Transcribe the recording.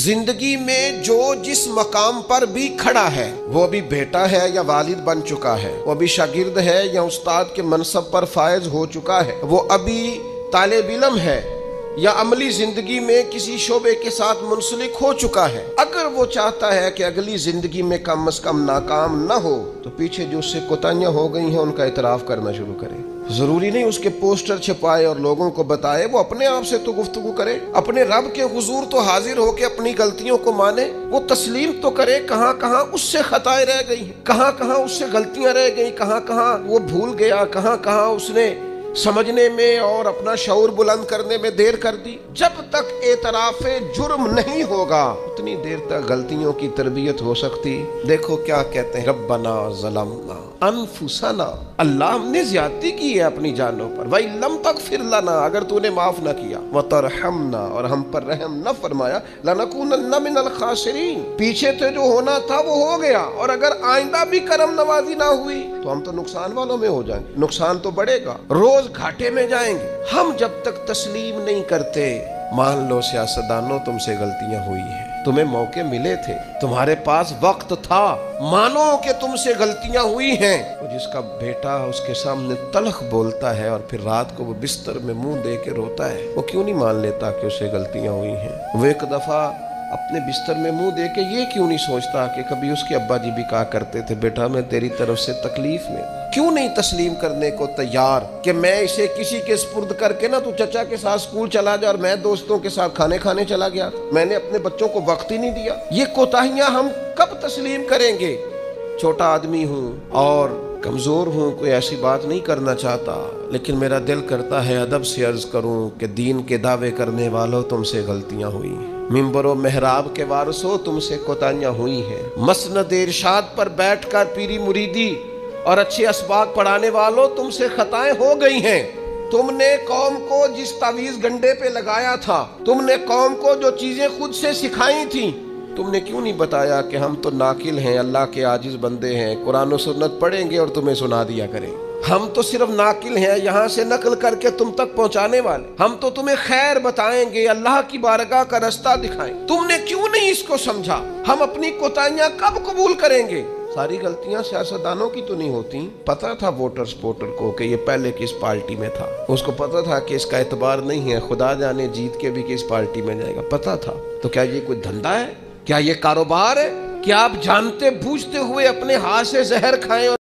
زندگی میں جو جس مقام پر بھی کھڑا ہے، وہ بھی بیٹا ہے یا والد بن چکا ہے، وہ بھی شاگرد ہے یا استاد کے منصب پر فائز ہو چکا ہے، وہ ابھی طالب علم ہے یا عملی زندگی میں کسی شعبے کے ساتھ منسلک ہو چکا ہے، اگر وہ چاہتا ہے کہ اگلی زندگی میں کم از کم ناکام نہ ہو تو پیچھے جو اس سے کوتاہیاں ہو گئی ہیں ان کا اعتراف کرنا شروع کرے۔ ضروری نہیں اس کے پوسٹر چھپائے اور لوگوں کو بتائے، وہ اپنے آپ سے تو گفتگو کرے، اپنے رب کے حضور تو حاضر ہو کے اپنی غلطیوں کو مانے، وہ تسلیم تو کرے کہاں کہاں اس سے خطائیں رہ گئی ہیں، کہاں کہاں اس سے غلطیاں رہ گئی، کہاں کہاں وہ بھول گیا، کہاں کہاں اس نے سمجھنے میں اور اپنا شعور بلند کرنے میں دیر کر دی۔ جب تک اعتراف جرم نہیں ہوگا اتنی دیر تک غلطیوں کی تربیت ہو سکتی۔ دیکھو کیا کہتے ہیں، ربنا ظلمنا انفسنا، اللہ ہم نے زیادتی کی ہے اپنی جانوں پر، وَإِن لَمْ تَغْفِرْ لَنَا، اگر تو نے معاف نہ کیا، وَتَرْحَمْنَا، اور ہم پر رحم نہ فرمایا، لَنَكُونَنَّ مِنَ الْخَاسِرِينَ، پیچھے سے جو ہونا تھا وہ ہو گیا، اور اگر آئندہ بھی کرم نوازی نہ ہوئی تو ہم تو نقصان والوں میں ہو جائیں گے، نقصان تو بڑھے گا، روز گھاٹے میں جائیں گے۔ ہم جب تک تسلیم نہیں کرتے، مان لو سیاستدانوں تم سے غلطیاں ہوئی ہیں، تمہیں موقع ملے تھے، تمہارے پاس وقت تھا، مانو کہ تم سے غلطیاں ہوئی ہیں، وہ جس کا بیٹا اس کے سامنے تلخ بولتا ہے اور پھر رات کو وہ بستر میں منہ دے کے روتا ہے، وہ کیوں نہیں مان لیتا کہ اسے غلطیاں ہوئی ہیں؟ وہ ایک دفعہ اپنے بستر میں منہ دے کے یہ کیوں نہیں سوچتا کہ کبھی اس کے ابا جی بھی کہا کرتے تھے، بیٹا میں تیری طرف سے تکلیف میں، کیوں نہیں تسلیم کرنے کو تیار کہ میں اسے کسی کے سپرد کر کے نا تو چچا کے ساتھ سکول چلا جا اور میں دوستوں کے ساتھ کھانے چلا گیا، میں نے اپنے بچوں کو وقت ہی نہیں دیا۔ یہ کوتاہیاں ہم کب تسلیم کریں گے؟ چھوٹا آدمی ہوں اور کمزور ہوں، کوئی ایسی بات نہیں کرنا چاہتا، لیکن میرا دل کرتا ہے ادب سے عرض کروں کہ دین کے دعوے کرنے والوں تم سے غلطیاں ہوئی ہیں، ممبر و محراب کے وارثوں تم سے کوتاہیاں ہوئی ہیں، مسند ارشاد پر بیٹھ کر پیری مریدی اور اچھے اسباق پڑھانے والوں تم سے خطائیں ہو گئی ہیں۔ تم نے قوم کو جس تعویذ گنڈے پہ لگایا تھا، تم نے قوم کو جو چیزیں خود سے سکھائی تھیں، تم نے کیوں نہیں بتایا کہ ہم تو ناقل ہیں، اللہ کے عاجز بندے ہیں، قرآن و سنت پڑھیں گے اور تمہیں سنا دیا کریں، ہم تو صرف ناقل ہیں، یہاں سے نقل کر کے تم تک پہنچانے والے، ہم تو تمہیں خیر بتائیں گے، اللہ کی بارگاہ کا رستہ دکھائیں، تم نے کیوں نہیں اس کو سمجھا؟ ہم اپنی کوتاہیاں کب قبول کریں گے؟ ساری غلطیاں سیاستدانوں کی تو نہیں ہوتی، پتہ تھا ووٹر سپورٹر کو کہ یہ پہلے کس پارٹی میں تھا، اس کو پتہ تھا کہ اس کا اعتبار نہیں ہے، خدا جانے جیت کے بھی کس پارٹی میں جائے گا، پتہ تھا، تو کیا یہ کوئی دھندا ہے؟ کیا یہ کاروبار ہے؟ کیا آپ جانتے بوجھتے ہوئے اپنے ہاتھ سے زہر کھائیں اور